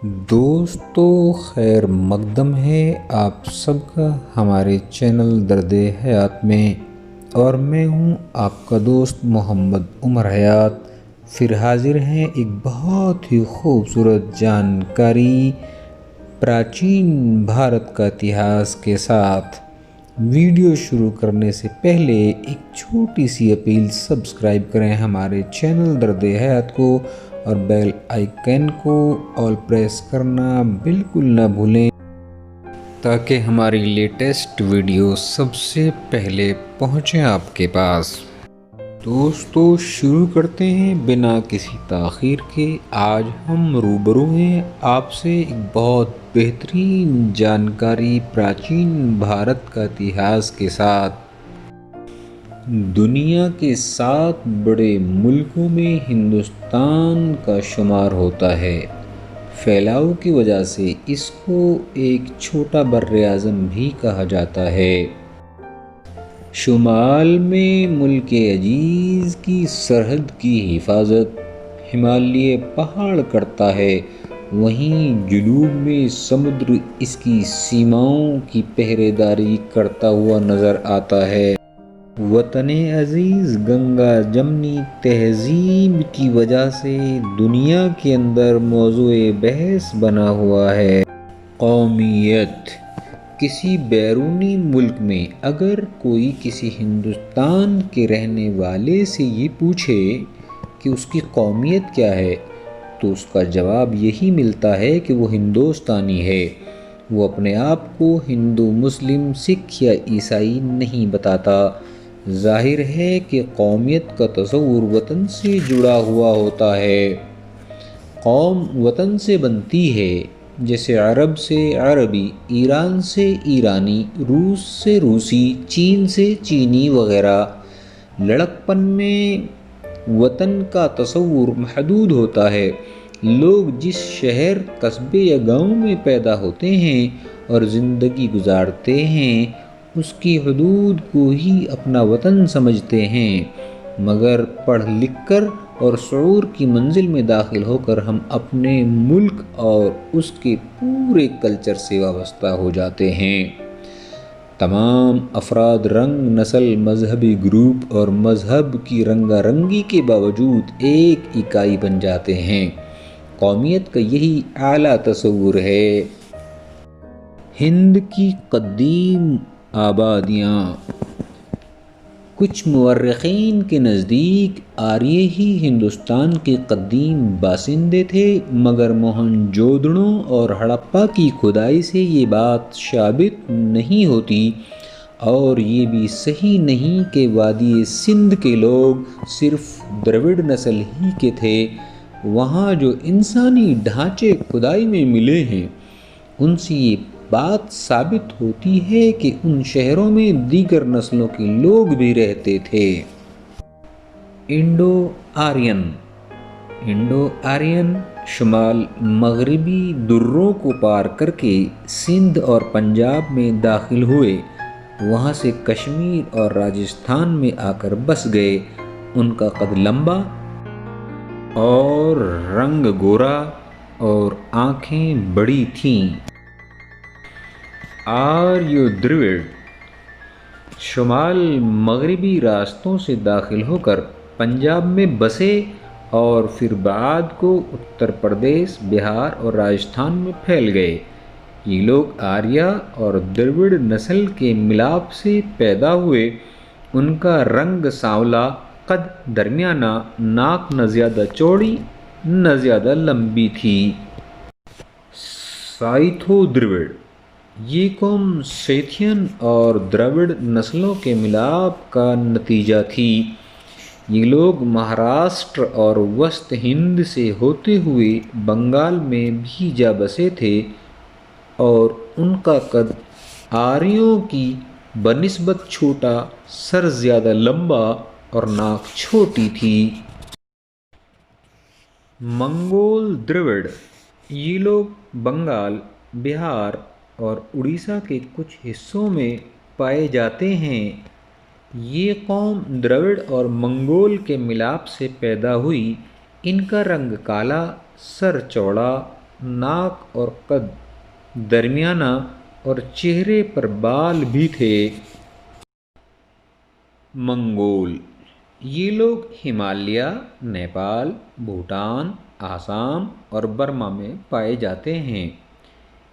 دوستو خیر مقدم ہے آپ سب کا ہمارے چینل درد حیات میں، اور میں ہوں آپ کا دوست محمد عمر حیات۔ پھر حاضر ہیں ایک بہت ہی خوبصورت جانکاری پراچین بھارت کا اتہاس کے ساتھ۔ ویڈیو شروع کرنے سے پہلے ایک چھوٹی سی اپیل، سبسکرائب کریں ہمارے چینل درد حیات کو اور بیل آئیکن کو آل پریس کرنا بالکل نہ بھولیں تاکہ ہماری لیٹسٹ ویڈیو سب سے پہلے پہنچیں آپ کے پاس۔ دوستو شروع کرتے ہیں بنا کسی تاخیر کے۔ آج ہم روبرو ہیں آپ سے ایک بہت بہترین جانکاری پراچین بھارت کا اتہاس کے ساتھ۔ دنیا کے 7 بڑے ملکوں میں ہندوستان کا شمار ہوتا ہے۔ پھیلاؤ کی وجہ سے اس کو ایک چھوٹا براعظم بھی کہا جاتا ہے۔ شمال میں ملک عزیز کی سرحد کی حفاظت ہمالیہ پہاڑ کرتا ہے، وہیں جنوب میں سمندر اس کی سیماؤں کی پہرے داری کرتا ہوا نظر آتا ہے۔ وطن عزیز گنگا جمنی تہذیب کی وجہ سے دنیا کے اندر موضوع بحث بنا ہوا ہے۔ قومیت: کسی بیرونی ملک میں اگر کوئی کسی ہندوستان کے رہنے والے سے یہ پوچھے کہ اس کی قومیت کیا ہے تو اس کا جواب یہی ملتا ہے کہ وہ ہندوستانی ہے۔ وہ اپنے آپ کو ہندو، مسلم، سکھ یا عیسائی نہیں بتاتا۔ ظاہر ہے کہ قومیت کا تصور وطن سے جڑا ہوا ہوتا ہے۔ قوم وطن سے بنتی ہے، جیسے عرب سے عربی، ایران سے ایرانی، روس سے روسی، چین سے چینی وغیرہ۔ لڑکپن میں وطن کا تصور محدود ہوتا ہے۔ لوگ جس شہر، قصبے یا گاؤں میں پیدا ہوتے ہیں اور زندگی گزارتے ہیں اس کی حدود کو ہی اپنا وطن سمجھتے ہیں، مگر پڑھ لکھ کر اور شعور کی منزل میں داخل ہو کر ہم اپنے ملک اور اس کے پورے کلچر سے وابستہ ہو جاتے ہیں۔ تمام افراد رنگ، نسل، مذہبی گروپ اور مذہب کی رنگا رنگی کے باوجود ایک اکائی بن جاتے ہیں۔ قومیت کا یہی اعلیٰ تصور ہے۔ ہند کی قدیم آبادیاں: کچھ مورخین کے نزدیک آریہ ہی ہندوستان کے قدیم باشندے تھے، مگر موہنجودڑو اور ہڑپہ کی کھدائی سے یہ بات ثابت نہیں ہوتی، اور یہ بھی صحیح نہیں کہ وادی سندھ کے لوگ صرف دراوڑ نسل ہی کے تھے۔ وہاں جو انسانی ڈھانچے کھدائی میں ملے ہیں ان سے یہ بات ثابت ہوتی ہے کہ ان شہروں میں دیگر نسلوں کے لوگ بھی رہتے تھے۔ انڈو آرین شمال مغربی دروں کو پار کر کے سندھ اور پنجاب میں داخل ہوئے، وہاں سے کشمیر اور راجستھان میں آ کر بس گئے۔ ان کا قد لمبا اور رنگ گورا اور آنکھیں بڑی تھیں۔ آریو دراوڑ شمال مغربی راستوں سے داخل ہو کر پنجاب میں بسے اور پھر بعد کو اتر پردیش، بہار اور راجستھان میں پھیل گئے۔ یہ لوگ آریہ اور دراوڑ نسل کے ملاپ سے پیدا ہوئے۔ ان کا رنگ سانولا، قد درمیانہ، ناک نہ زیادہ چوڑی نہ زیادہ لمبی تھی۔ سائتھو دراوڑ: یہ قوم سیتھین اور دراوڑ نسلوں کے ملاپ کا نتیجہ تھی۔ یہ لوگ مہاراشٹر اور وسط ہند سے ہوتے ہوئے بنگال میں بھی جا بسے تھے، اور ان کا قد آریوں کی بنسبت چھوٹا، سر زیادہ لمبا اور ناک چھوٹی تھی۔ منگول دراوڑ: یہ لوگ بنگال، بہار اور اڑیسہ کے کچھ حصوں میں پائے جاتے ہیں۔ یہ قوم دراوڑ اور منگول کے ملاپ سے پیدا ہوئی۔ ان کا رنگ کالا، سر چوڑا ناک اور قد درمیانہ اور چہرے پر بال بھی تھے۔ منگول، یہ لوگ ہمالیہ، نیپال، بھوٹان، آسام اور برما میں پائے جاتے ہیں۔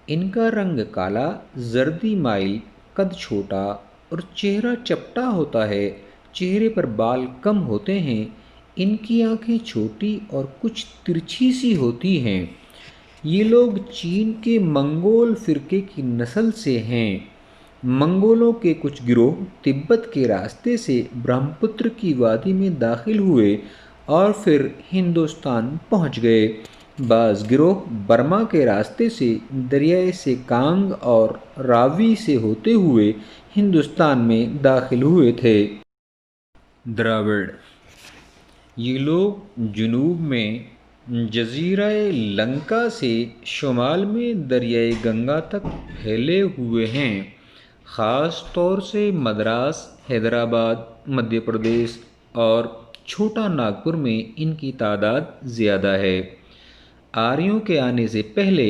ان کا رنگ کالا زردی مائل، قد چھوٹا اور چہرہ چپٹا ہوتا ہے، چہرے پر بال کم ہوتے ہیں۔ ان کی آنکھیں چھوٹی اور کچھ ترچھی سی ہوتی ہیں۔ یہ لوگ چین کے منگول فرقے کی نسل سے ہیں۔ منگولوں کے کچھ گروہ تبت کے راستے سے برہم پتر کی وادی میں داخل ہوئے اور پھر ہندوستان پہنچ گئے۔ بعض گروہ برما کے راستے سے دریائے سیکانگ اور راوی سے ہوتے ہوئے ہندوستان میں داخل ہوئے تھے۔ دراوڑ، یہ لوگ جنوب میں جزیرہ لنکا سے شمال میں دریائے گنگا تک پھیلے ہوئے ہیں۔ خاص طور سے مدراس، حیدرآباد، مدھیہ پردیش اور چھوٹا ناگپور میں ان کی تعداد زیادہ ہے۔ آریوں کے آنے سے پہلے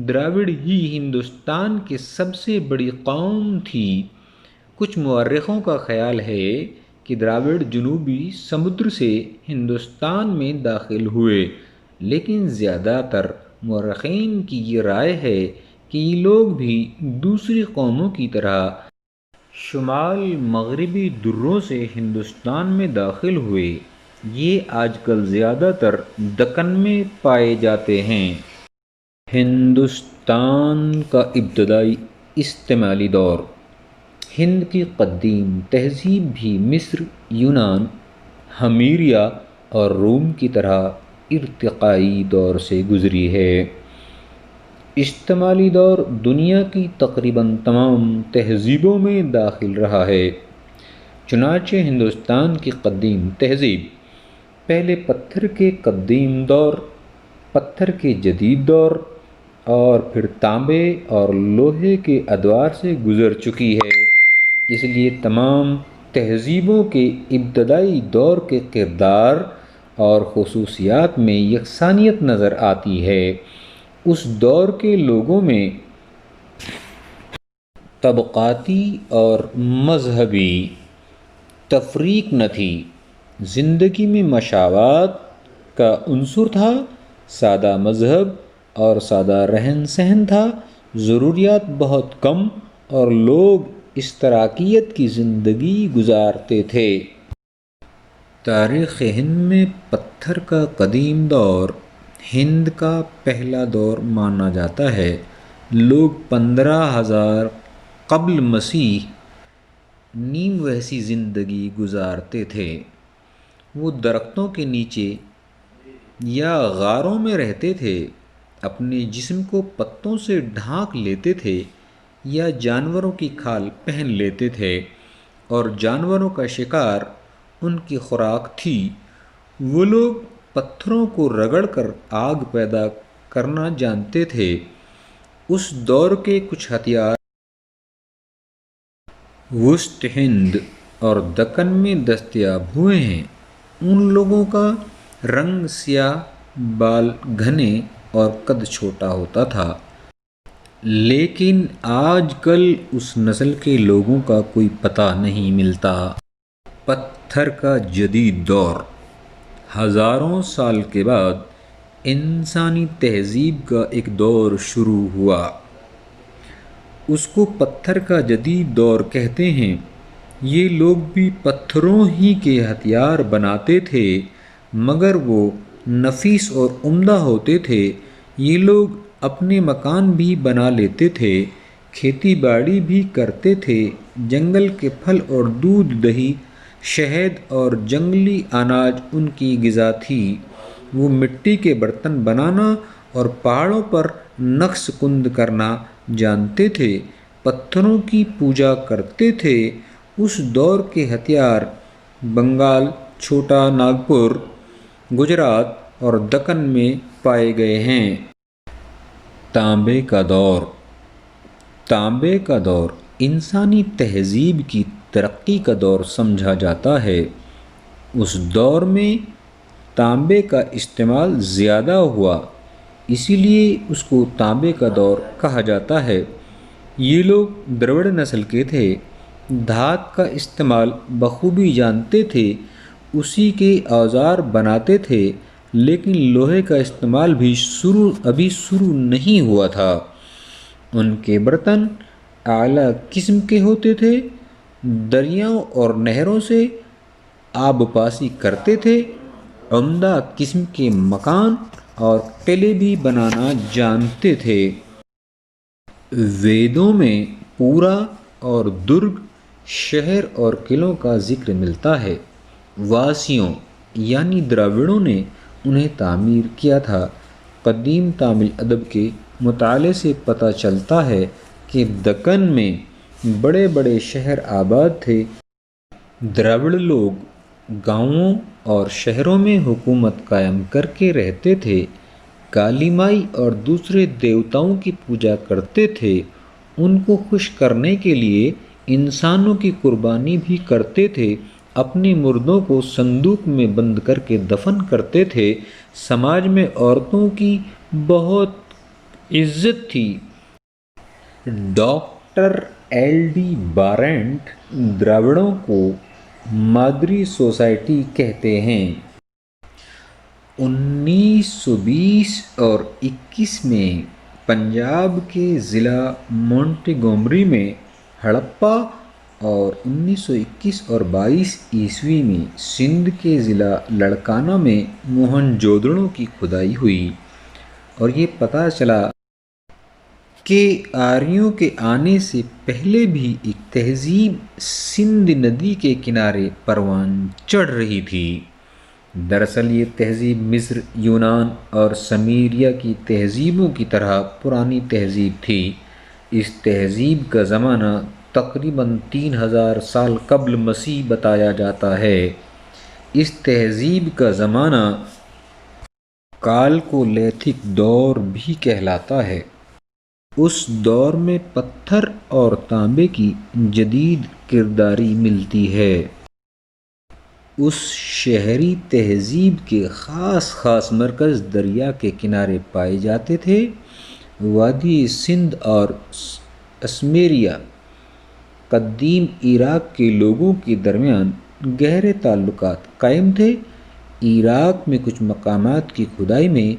دراوڑ ہی ہندوستان کی سب سے بڑی قوم تھی۔ کچھ مورخوں کا خیال ہے کہ دراوڑ جنوبی سمندر سے ہندوستان میں داخل ہوئے، لیکن زیادہ تر مورخین کی یہ رائے ہے کہ یہ لوگ بھی دوسری قوموں کی طرح شمال مغربی دروں سے ہندوستان میں داخل ہوئے۔ یہ آج کل زیادہ تر دکن میں پائے جاتے ہیں۔ ہندوستان کا ابتدائی استعماری دور۔ ہند کی قدیم تہذیب بھی مصر، یونان، ہمیریا اور روم کی طرح ارتقائی دور سے گزری ہے۔ استعماری دور دنیا کی تقریباً تمام تہذیبوں میں داخل رہا ہے۔ چنانچہ ہندوستان کی قدیم تہذیب پہلے پتھر کے قدیم دور، پتھر کے جدید دور اور پھر تانبے اور لوہے کے ادوار سے گزر چکی ہے۔ اس لیے تمام تہذیبوں کے ابتدائی دور کے کردار اور خصوصیات میں یکسانیت نظر آتی ہے۔ اس دور کے لوگوں میں طبقاتی اور مذہبی تفریق نہ تھی۔ زندگی میں مساوات کا عنصر تھا، سادہ مذہب اور سادہ رہن سہن تھا، ضروریات بہت کم اور لوگ اشتراکیت کی زندگی گزارتے تھے۔ تاریخ ہند میں پتھر کا قدیم دور ہند کا پہلا دور مانا جاتا ہے۔ لوگ 15,000 قبل مسیح نیم وحشی زندگی گزارتے تھے۔ وہ درختوں کے نیچے یا غاروں میں رہتے تھے، اپنے جسم کو پتوں سے ڈھانک لیتے تھے یا جانوروں کی کھال پہن لیتے تھے، اور جانوروں کا شکار ان کی خوراک تھی۔ وہ لوگ پتھروں کو رگڑ کر آگ پیدا کرنا جانتے تھے۔ اس دور کے کچھ ہتھیار وسط ہند اور دکن میں دستیاب ہوئے ہیں۔ ان لوگوں کا رنگ سیاہ، بال گھنے اور قد چھوٹا ہوتا تھا، لیکن آج کل اس نسل کے لوگوں کا کوئی پتہ نہیں ملتا۔ پتھر کا جدید دور۔ ہزاروں سال کے بعد انسانی تہذیب کا ایک دور شروع ہوا۔ اس کو پتھر کا جدید دور کہتے ہیں۔ یہ لوگ بھی پتھروں ہی کے ہتھیار بناتے تھے، مگر وہ نفیس اور عمدہ ہوتے تھے۔ یہ لوگ اپنے مکان بھی بنا لیتے تھے، کھیتی باڑی بھی کرتے تھے، جنگل کے پھل اور دودھ، دہی، شہد اور جنگلی اناج ان کی غذا تھی۔ وہ مٹی کے برتن بنانا اور پہاڑوں پر نقش کند کرنا جانتے تھے، پتھروں کی پوجا کرتے تھے۔ اس دور کے ہتھیار بنگال، چھوٹا ناگپور، گجرات اور دکن میں پائے گئے ہیں۔ تانبے کا دور۔ تانبے کا دور انسانی تہذیب کی ترقی کا دور سمجھا جاتا ہے۔ اس دور میں تانبے کا استعمال زیادہ ہوا۔ اسی لیے اس کو تانبے کا دور کہا جاتا ہے۔ یہ لوگ دراوڑ نسل کے تھے، دھات کا استعمال بخوبی جانتے تھے، اسی کے اوزار بناتے تھے، لیکن لوہے کا استعمال بھی ابھی شروع نہیں ہوا تھا۔ ان کے برتن اعلیٰ قسم کے ہوتے تھے، دریاؤں اور نہروں سے آب پاسی کرتے تھے، عمدہ قسم کے مکان اور قلعے بھی بنانا جانتے تھے۔ ویدوں میں پورا اور درگ، شہر اور قلعوں کا ذکر ملتا ہے۔ واسیوں یعنی دراوڑوں نے انہیں تعمیر کیا تھا۔ قدیم تامل ادب کے مطالعے سے پتہ چلتا ہے کہ دکن میں بڑے بڑے شہر آباد تھے۔ دراوڑ لوگ گاؤں اور شہروں میں حکومت قائم کر کے رہتے تھے، کالی مائی اور دوسرے دیوتاؤں کی پوجا کرتے تھے، ان کو خوش کرنے کے لیے انسانوں کی قربانی بھی کرتے تھے، اپنے مردوں کو صندوق میں بند کر کے دفن کرتے تھے۔ سماج میں عورتوں کی بہت عزت تھی۔ ڈاکٹر ایل ڈی بارنٹ دراوڑوں کو مادری سوسائٹی کہتے ہیں۔ 1920 اور 21 میں پنجاب کے ضلع مونٹیگومری میں ہڑپہ اور 1921 اور 22 میں سندھ کے ضلع لڑکانہ میں موہن جودڑوں کی کھدائی ہوئی، اور یہ پتہ چلا کہ آریوں کے آنے سے پہلے بھی ایک تہذیب سندھ ندی کے کنارے پروان چڑھ رہی تھی۔ دراصل یہ تہذیب مصر، یونان اور سمیریا کی تہذیبوں کی طرح پرانی تہذیب تھی۔ اس تہذیب کا زمانہ تقریباً 3000 سال قبل مسیح بتایا جاتا ہے۔ اس تہذیب کا زمانہ کالکولیتھک دور بھی کہلاتا ہے۔ اس دور میں پتھر اور تانبے کی جدید کرداری ملتی ہے۔ اس شہری تہذیب کے خاص مرکز دریا کے کنارے پائے جاتے تھے۔ وادی سندھ اور اسمیریا قدیم عراق کے لوگوں کے درمیان گہرے تعلقات قائم تھے۔ عراق میں کچھ مقامات کی کھدائی میں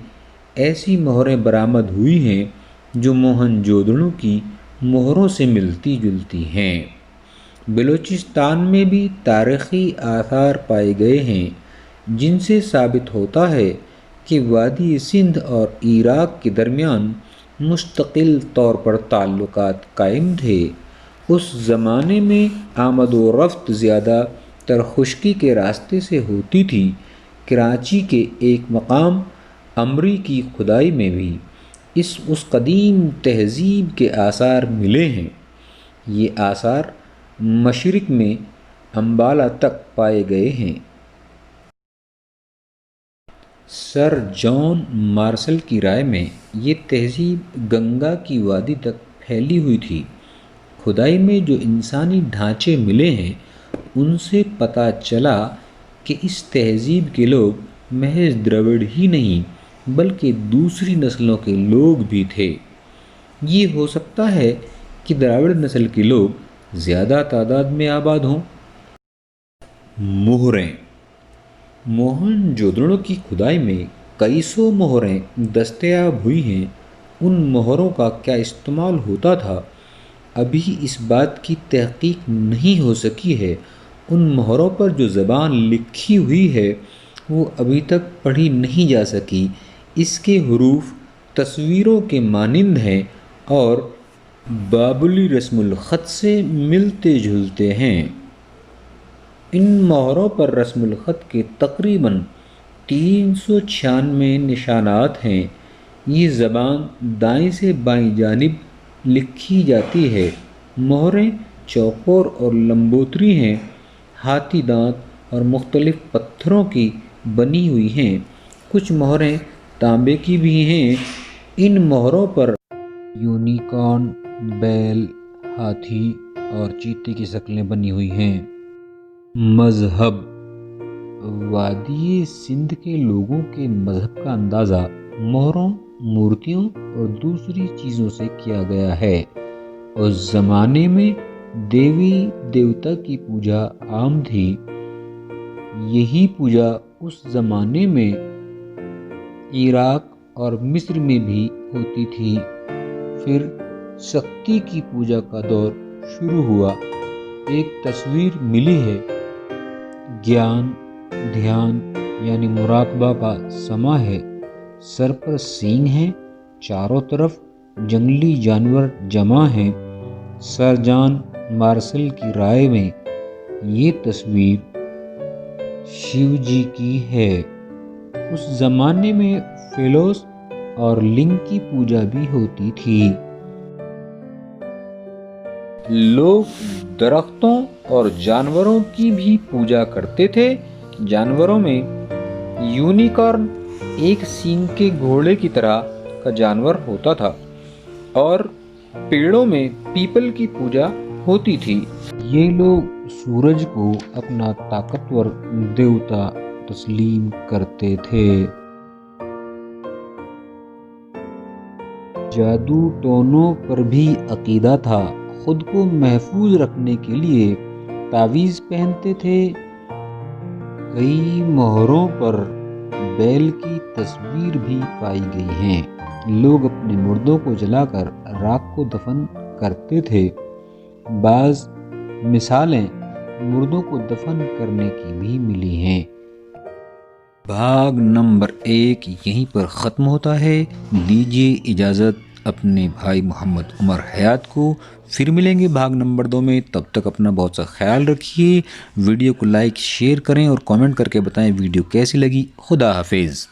ایسی مہریں برآمد ہوئی ہیں جو موہن جودڑوں کی مہروں سے ملتی جلتی ہیں۔ بلوچستان میں بھی تاریخی آثار پائے گئے ہیں جن سے ثابت ہوتا ہے کہ وادی سندھ اور عراق کے درمیان مستقل طور پر تعلقات قائم تھے۔ اس زمانے میں آمد و رفت زیادہ تر خشکی کے راستے سے ہوتی تھی۔ کراچی کے ایک مقام امری کی کھدائی میں بھی اس قدیم تہذیب کے آثار ملے ہیں۔ یہ آثار مشرق میں امبالہ تک پائے گئے ہیں۔ سر جان مارشل کی رائے میں یہ تہذیب گنگا کی وادی تک پھیلی ہوئی تھی۔ کھدائی میں جو انسانی ڈھانچے ملے ہیں ان سے پتہ چلا کہ اس تہذیب کے لوگ محض دراوڑ ہی نہیں بلکہ دوسری نسلوں کے لوگ بھی تھے۔ یہ ہو سکتا ہے کہ دراوڑ نسل کے لوگ زیادہ تعداد میں آباد ہوں۔ مہریں موہن جودڑوں کی کھدائی میں کئی سو مہریں دستیاب ہوئی ہیں۔ ان مہروں کا کیا استعمال ہوتا تھا ابھی اس بات کی تحقیق نہیں ہو سکی ہے۔ ان مہروں پر جو زبان لکھی ہوئی ہے وہ ابھی تک پڑھی نہیں جا سکی۔ اس کے حروف تصویروں کے مانند ہیں اور بابلی رسم الخط سے ملتے جلتے ہیں۔ ان مہروں پر رسم الخط کے تقریباً 396 نشانات ہیں۔ یہ زبان دائیں سے بائیں جانب لکھی جاتی ہے۔ مہریں چوکور اور لمبوتری ہیں، ہاتھی دانت اور مختلف پتھروں کی بنی ہوئی ہیں۔ کچھ مہریں تانبے کی بھی ہیں۔ ان مہروں پر یونیکارن، بیل، ہاتھی اور چیتے کی شکلیں بنی ہوئی ہیں۔ مذہب وادی سندھ کے لوگوں کے مذہب کا اندازہ مہروں مورتیوں اور دوسری چیزوں سے کیا گیا ہے۔ اس زمانے میں دیوی دیوتا کی پوجا عام تھی۔ یہی پوجا اس زمانے میں عراق اور مصر میں بھی ہوتی تھی۔ پھر شکتی کی پوجا کا دور شروع ہوا۔ ایک تصویر ملی ہے، گیان دھیان یعنی مراقبہ کا سماں ہے، سر پر سینگ ہیں، چاروں طرف جنگلی جانور جمع ہیں۔ سر جان مارشل کی رائے میں یہ تصویر شیو جی کی ہے۔ اس زمانے میں فیلوس اور لنگ کی پوجا بھی ہوتی تھی۔ لوگ درختوں اور جانوروں کی بھی پوجا کرتے تھے۔ جانوروں میں یونیکارن ایک سینگ کے گھوڑے کی طرح کا جانور ہوتا تھا، اور پیڑوں میں پیپل کی پوجا ہوتی تھی۔ یہ لوگ سورج کو اپنا طاقتور دیوتا تسلیم کرتے تھے۔ جادو ٹونوں پر بھی عقیدہ تھا۔ خود کو محفوظ رکھنے کے لیے تعویذ پہنتے تھے۔ کئی مہروں پر بیل کی تصویر بھی پائی گئی ہیں۔ لوگ اپنے مردوں کو جلا کر راکھ کو دفن کرتے تھے۔ بعض مثالیں مردوں کو دفن کرنے کی بھی ملی ہیں۔ بھاگ نمبر 1 یہیں پر ختم ہوتا ہے۔ دیجیے اجازت اپنے بھائی محمد عمر حیات کو۔ پھر ملیں گے بھاگ نمبر 2 میں۔ تب تک اپنا بہت سا خیال رکھیے۔ ویڈیو کو لائک شیئر کریں اور کامنٹ کر کے بتائیں ویڈیو کیسی لگی۔ خدا حافظ۔